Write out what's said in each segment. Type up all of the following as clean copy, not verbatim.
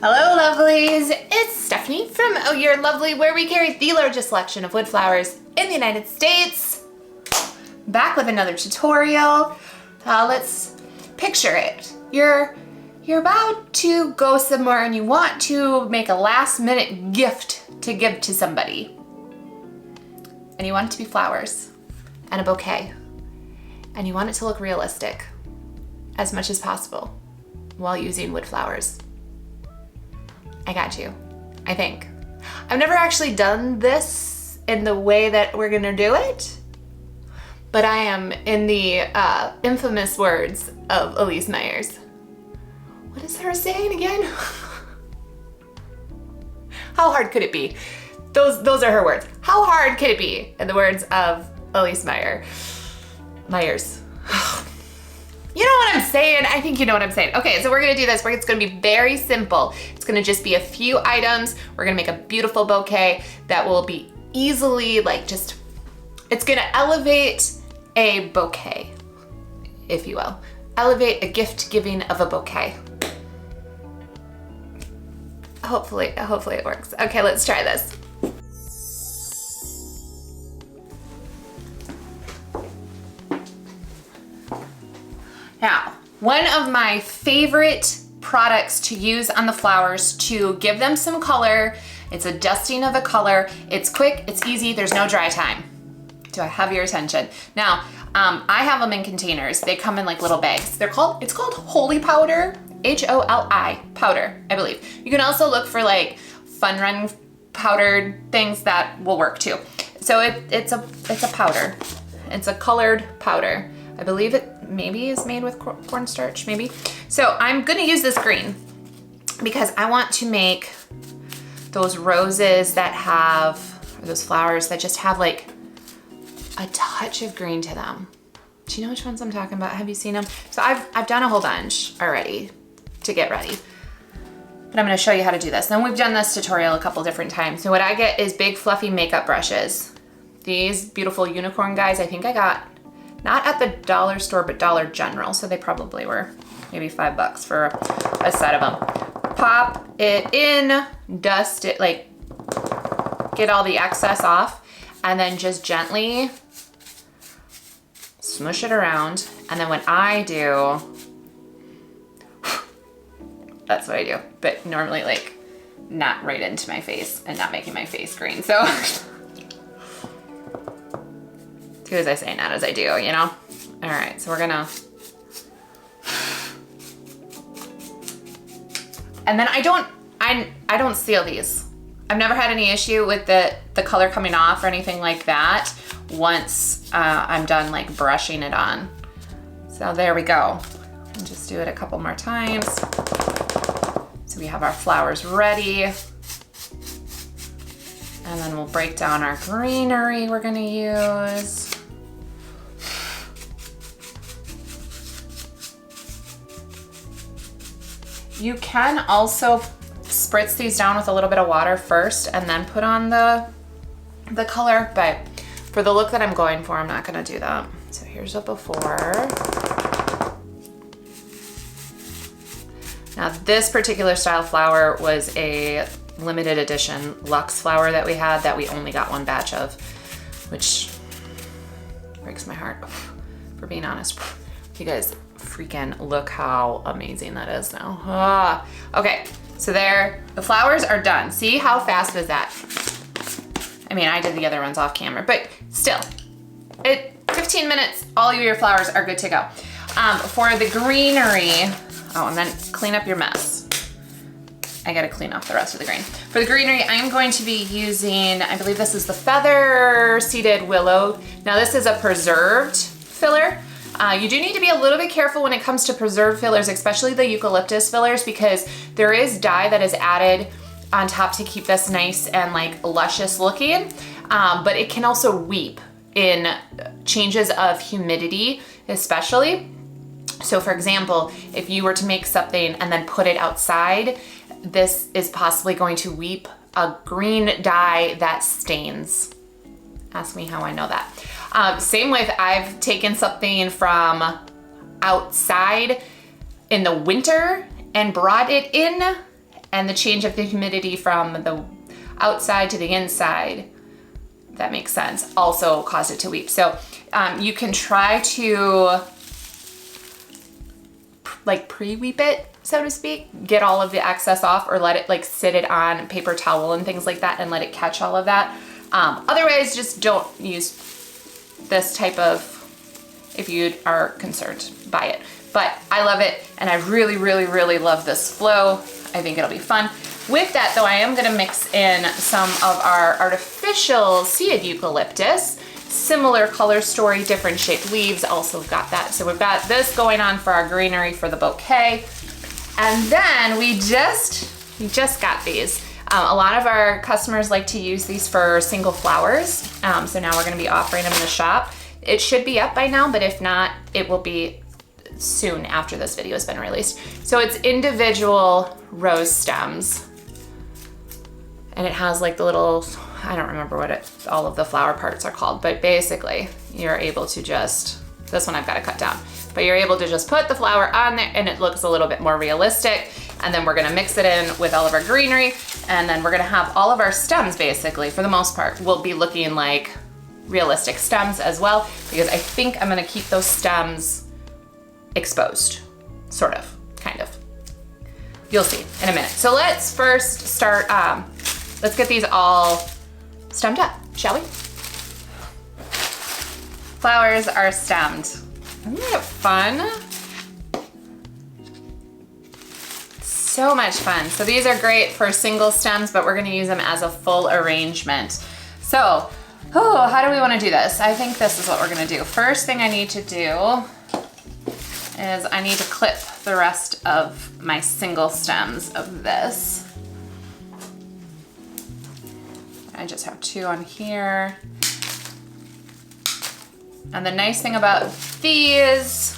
Hello lovelies, it's Stephanie from Oh You're Lovely, where we carry the largest selection of wood flowers in the United States. Back with another tutorial. Let's picture it. You're about to go somewhere and you want to make a last minute gift to give to somebody. And you want it to be flowers and a bouquet. And you want it to look realistic as much as possible while using wood flowers. I got you, I think. I've never actually done this in the way that we're gonna do it, but I am in the infamous words of Elise Myers. What is her saying again? How hard could it be? Those are her words. How hard could it be? In the words of Elise Myers. You know what I'm saying? I think you know what I'm saying. Okay, so we're gonna do this. It's gonna be very simple. It's gonna just be a few items. We're gonna make a beautiful bouquet that will be easily it's gonna elevate a bouquet, if you will. Elevate a gift giving of a bouquet. Hopefully it works. Okay, let's try this. Now, one of my favorite products to use on the flowers to give them some color, it's a dusting of a color, it's quick, it's easy, there's no dry time. Do I have your attention? Now, I have them in containers. They come in like little bags. It's called Holi powder, H-O-L-I powder, I believe. You can also look for like Fun Run powdered things that will work too. So it's a powder. It's a colored powder. I believe it maybe is made with cornstarch, maybe. So I'm gonna use this green because I want to make those roses that have, or those flowers that just have like a touch of green to them. Do you know which ones I'm talking about? Have you seen them? So I've done a whole bunch already to get ready, but I'm gonna show you how to do this. Now we've done this tutorial a couple different times. So what I get is big fluffy makeup brushes. These beautiful unicorn guys, I think I got not at the dollar store, but Dollar General. So they probably were maybe $5 for a set of them. Pop it in, dust it, like get all the excess off, and then just gently smush it around. And then what I do, that's what I do, but normally like not right into my face and not making my face green. So do as I say, not as I do, you know? All right, so we're gonna, and then I don't seal these. I've never had any issue with the color coming off or anything like that once I'm done like brushing it on. So there we go. I'll just do it a couple more times. So we have our flowers ready. And then we'll break down our greenery we're gonna use. You can also spritz these down with a little bit of water first and then put on the color, but for the look that I'm going for, I'm not gonna do that. So here's a before. Now this particular style flower was a limited edition luxe flower that we had that we only got one batch of, which breaks my heart, for being honest. You guys freaking look how amazing that is now. Okay, so there, the flowers are done. See how fast was that? I mean, I did the other ones off camera, but still, 15 minutes, all of your flowers are good to go. For the greenery, oh, and then clean up your mess. I gotta clean off the rest of the green. For the greenery, I'm going to be using, I believe this is the feather seeded willow. Now this is a preserved filler. You do need to be a little bit careful when it comes to preserved fillers, especially the eucalyptus fillers, because there is dye that is added on top to keep this nice and like luscious looking, but it can also weep in changes of humidity, especially. So for example, if you were to make something and then put it outside, this is possibly going to weep a green dye that stains. Ask me how I know that. Same with, I've taken something from outside in the winter and brought it in and the change of the humidity from the outside to the inside, if that makes sense, also caused it to weep. So you can try to like pre-weep it, so to speak, get all of the excess off, or let it like sit it on paper towel and things like that and let it catch all of that. Otherwise, just don't use this type of, if you are concerned by it. But I love it, and I really, really, really love this flow. I think it'll be fun. With that though, I am gonna mix in some of our artificial seeded eucalyptus. Similar color story, different shaped leaves, also got that. So we've got this going on for our greenery for the bouquet. And then we just got these. A lot of our customers like to use these for single flowers. So now we're gonna be offering them in the shop. It should be up by now, but if not, it will be soon after this video has been released. So it's individual rose stems. And it has like the little, I don't remember what all of the flower parts are called, but basically you're able to just, this one I've got to cut down, but you're able to just put the flower on there and it looks a little bit more realistic. And then we're gonna mix it in with all of our greenery, and then we're gonna have all of our stems basically, for the most part, will be looking like realistic stems as well, because I think I'm gonna keep those stems exposed, sort of, kind of. You'll see in a minute. So let's first start, let's get these all stemmed up, shall we? Flowers are stemmed. Isn't it fun? So much fun. So these are great for single stems, but we're gonna use them as a full arrangement. So, how do we wanna do this? I think this is what we're gonna do. First thing I need to do is I need to clip the rest of my single stems of this. I just have 2 on here. And the nice thing about these,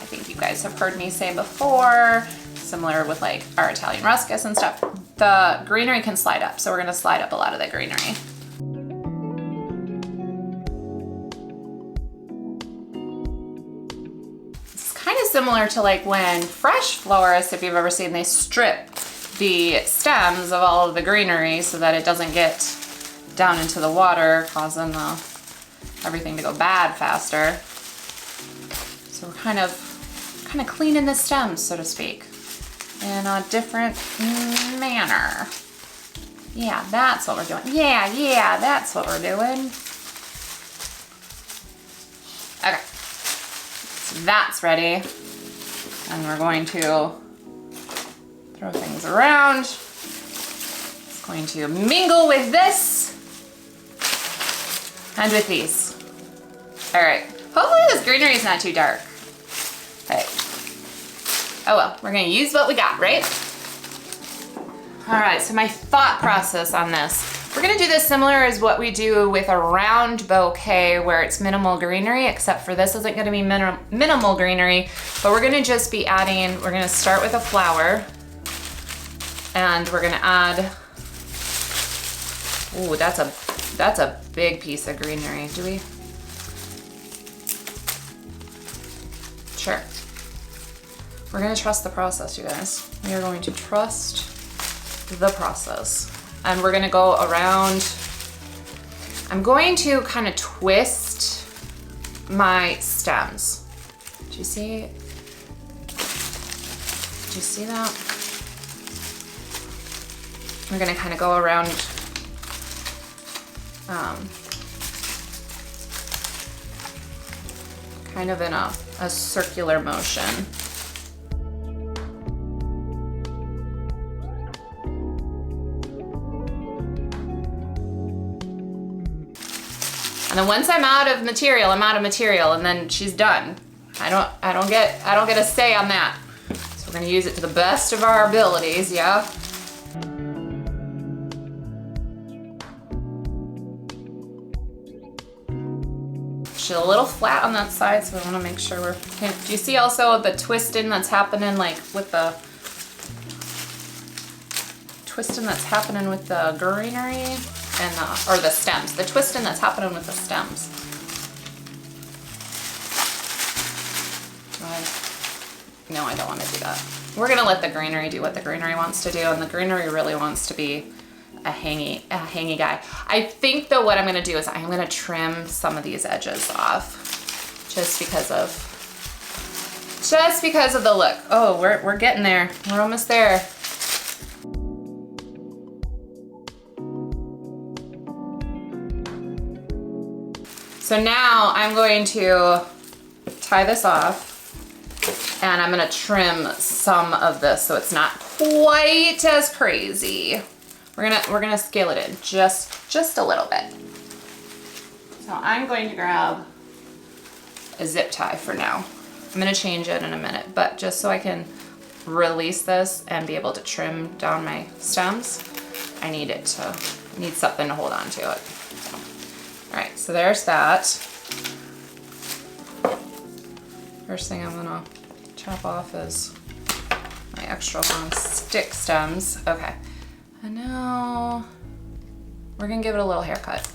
I think you guys have heard me say before, similar with like our Italian ruscus and stuff, the greenery can slide up. So we're gonna slide up a lot of the greenery. It's kind of similar to like when fresh florists, if you've ever seen, they strip the stems of all of the greenery so that it doesn't get down into the water, causing everything to go bad faster. So we're kind of cleaning the stems, so to speak, in a different manner. Yeah, that's what we're doing. Yeah, that's what we're doing. Okay, so that's ready. And we're going to throw things around. It's going to mingle with this and with these. All right, hopefully this greenery is not too dark. Okay. Oh well, we're gonna use what we got, right? All right, so my thought process on this. We're gonna do this similar as what we do with a round bouquet where it's minimal greenery, except for this isn't gonna be minimal greenery, but we're gonna just be adding, we're gonna start with a flower, and we're gonna add, ooh, that's a big piece of greenery. Do we? Sure. We're gonna trust the process, you guys. We are going to trust the process. And we're gonna go around. I'm going to kind of twist my stems. Do you see? Do you see that? We're gonna kind of go around kind of in a circular motion. And then once I'm out of material, I'm out of material, and then she's done. I don't get a say on that. So we're gonna use it to the best of our abilities, yeah? She's a little flat on that side, so we wanna make sure we're, do you see also the twisting that's happening, like with the greenery? And or the stems, the twisting that's happening with the stems. No, I don't want to do that. we're gonna let the Greenery do what the Greenery wants to do, and the Greenery really wants to be a hangy guy. I think though what I'm gonna do is I'm gonna trim some of these edges off just because of the look. Oh, we're getting there. We're almost there. So now I'm going to tie this off and I'm gonna trim some of this so it's not quite as crazy. We're gonna scale it in just a little bit. So I'm going to grab a zip tie for now. I'm gonna change it in a minute, but just so I can release this and be able to trim down my stems, I need something to hold on to it. So, all right, so there's that. First thing I'm gonna chop off is my extra long stick stems. Okay, and now we're gonna give it a little haircut.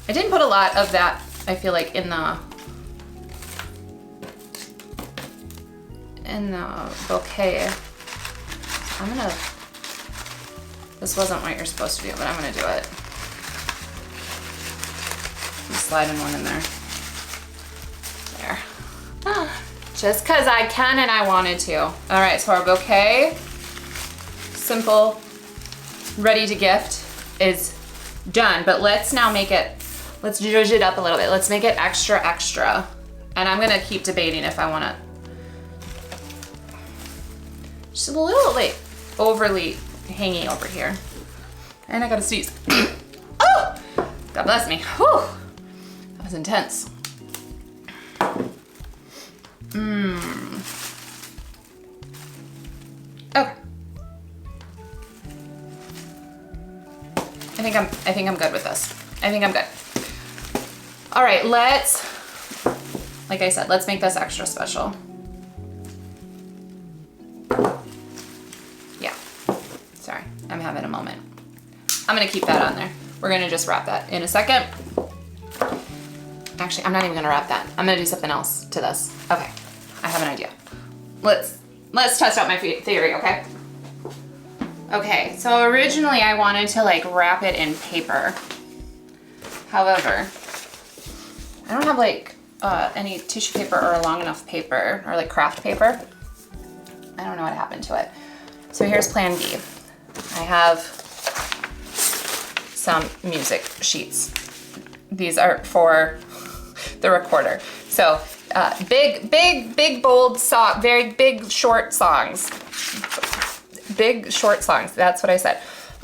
I didn't put a lot of that, I feel like, in the bouquet. This wasn't what you're supposed to do, but I'm gonna do it. I'm sliding one in there. There. Just cause I can and I wanted to. All right, so our bouquet, simple, ready to gift, is done. But let's now make it, let's zhuzh it up a little bit. Let's make it extra, extra. And I'm gonna keep debating if I wanna, just a little like overly hanging over here. And I gotta sneeze. Oh, God bless me. Whew. That was intense. Okay. I think I'm good with this. I think I'm good. All right, like I said, let's make this extra special. Yeah, sorry, I'm having a moment. I'm gonna keep that on there. We're gonna just wrap that in a second. Actually, I'm not even gonna wrap that. I'm gonna do something else to this. Okay, I have an idea. Let's test out my theory, okay? Okay, so originally I wanted to like wrap it in paper. However, I don't have like any tissue paper or long enough paper or like craft paper. I don't know what happened to it. So here's plan B. I have some music sheets. These are for the recorder. So big, bold song, very big, short songs. Big, short songs, that's what I said.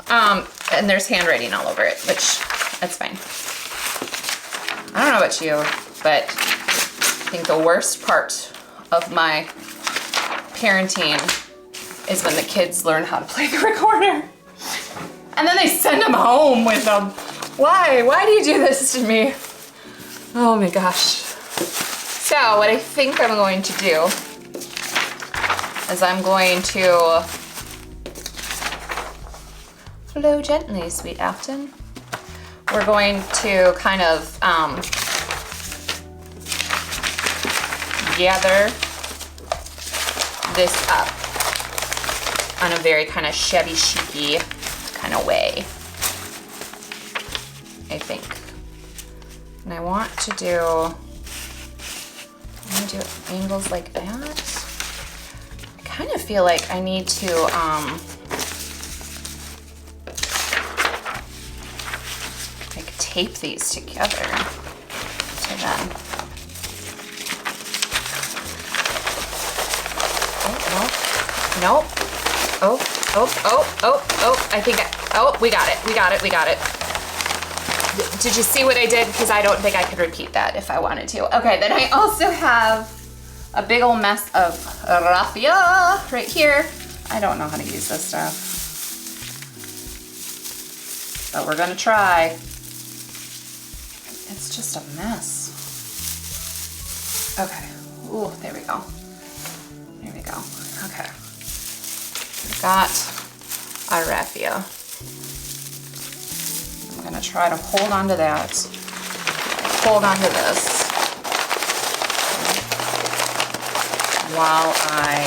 And there's handwriting all over it, which, that's fine. I don't know about you, but I think the worst part of my parenting is when the kids learn how to play the recorder. And then they send them home with them. Why? Why do you do this to me? Oh my gosh. So what I think I'm going to do is I'm going to flow gently, sweet Afton. We're going to kind of gather this up on a very kind of Chevy chic-y kind of way, I think. And I want to do angles like that. I kind of feel like I need to like tape these together to then. Nope. Oh, I think we got it. Did you see what I did? Because I don't think I could repeat that if I wanted to. Okay, then I also have a big old mess of raffia right here. I don't know how to use this stuff, but we're gonna try. It's just a mess. Okay, ooh, there we go. Okay. Got our raffia. I'm gonna try to hold on to that. hold on to this while I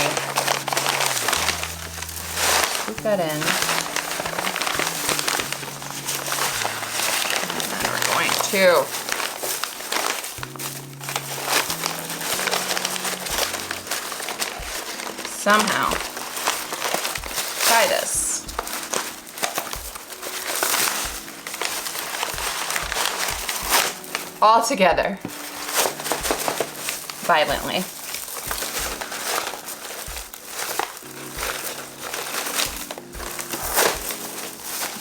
scoop that in. And then we're going to somehow tie this. All together violently.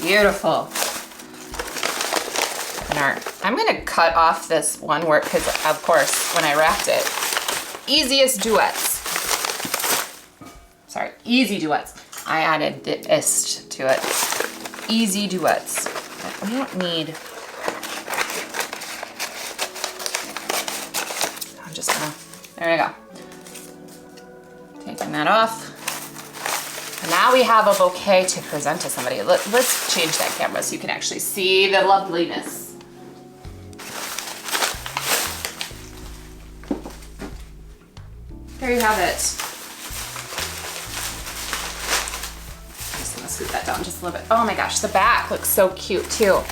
Beautiful. I'm gonna cut off this one work because of course when I wrapped it, easiest duets. Sorry, easy duets. I added the ist to it. Easy duets. We don't need, I'm just gonna, there we go. Taking that off. And now we have a bouquet to present to somebody. Let's change that camera so you can actually see the loveliness. There you have it. Just gonna scoop that down just a little bit. Oh my gosh, the back looks so cute too. Oh,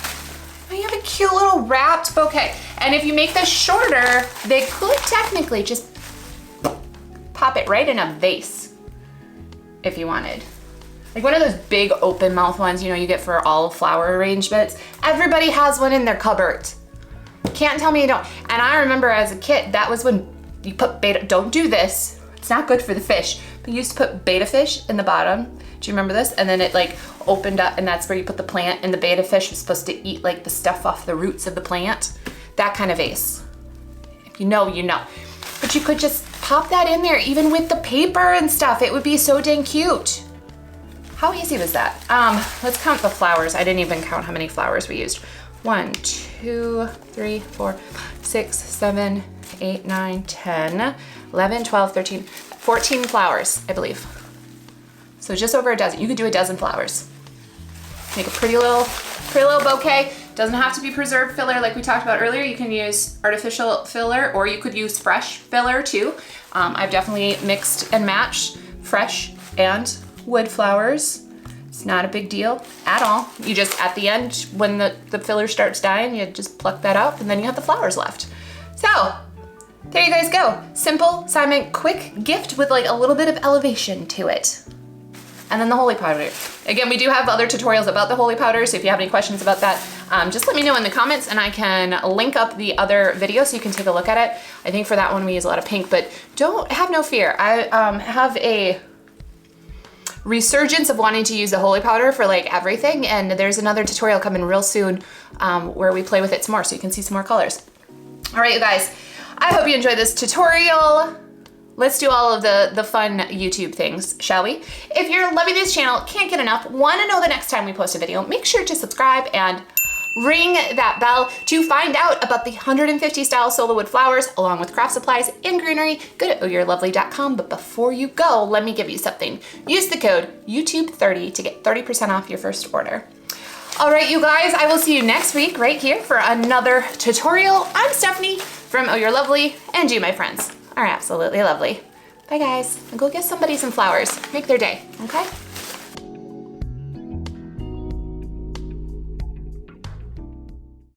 you have a cute little wrapped bouquet. And if you make this shorter, they could technically just pop it right in a vase if you wanted. Like one of those big open mouth ones, you know, you get for all flower arrangements. Everybody has one in their cupboard. Can't tell me you don't. And I remember as a kid, that was when you put beta, don't do this. It's not good for the fish. But you used to put beta fish in the bottom. Do you remember this? And then it like opened up and that's where you put the plant and the beta fish was supposed to eat like the stuff off the roots of the plant. That kind of vase. If you know, you know. But you could just pop that in there even with the paper and stuff. It would be so dang cute. How easy was that? Let's count the flowers. I didn't even count how many flowers we used. 1, 2, 3, 4, 6, 7, 8, 9, 10, 11, 12, 13, 14 flowers, I believe. So just over a dozen. You could do a dozen flowers. Make a pretty little bouquet. Doesn't have to be preserved filler like we talked about earlier. You can use artificial filler or you could use fresh filler too. I've definitely mixed and matched fresh and wood flowers. It's not a big deal at all. You just, at the end, when the filler starts dying, you just pluck that up and then you have the flowers left. So, there you guys go. Simple, Simon, quick gift with like a little bit of elevation to it. And then the Holi powder. Again, we do have other tutorials about the Holi powder, so if you have any questions about that, just let me know in the comments and I can link up the other video so you can take a look at it. I think for that one we use a lot of pink, but have no fear. I have a resurgence of wanting to use the Holi powder for like everything, and there's another tutorial coming real soon where we play with it some more so you can see some more colors. All right, you guys, I hope you enjoyed this tutorial. Let's do all of the fun YouTube things, shall we? If you're loving this channel, can't get enough, want to know the next time we post a video, make sure to subscribe and ring that bell to find out about the 150 style Sola wood flowers along with craft supplies and greenery. Go to ohyourlovely.com, but before you go, let me give you something. Use the code YouTube30 to get 30% off your first order. All right, you guys, I will see you next week right here for another tutorial. I'm Stephanie from Oh You're Lovely, and you, my friends, are absolutely lovely. Bye guys, and go get somebody some flowers. Make their day, okay?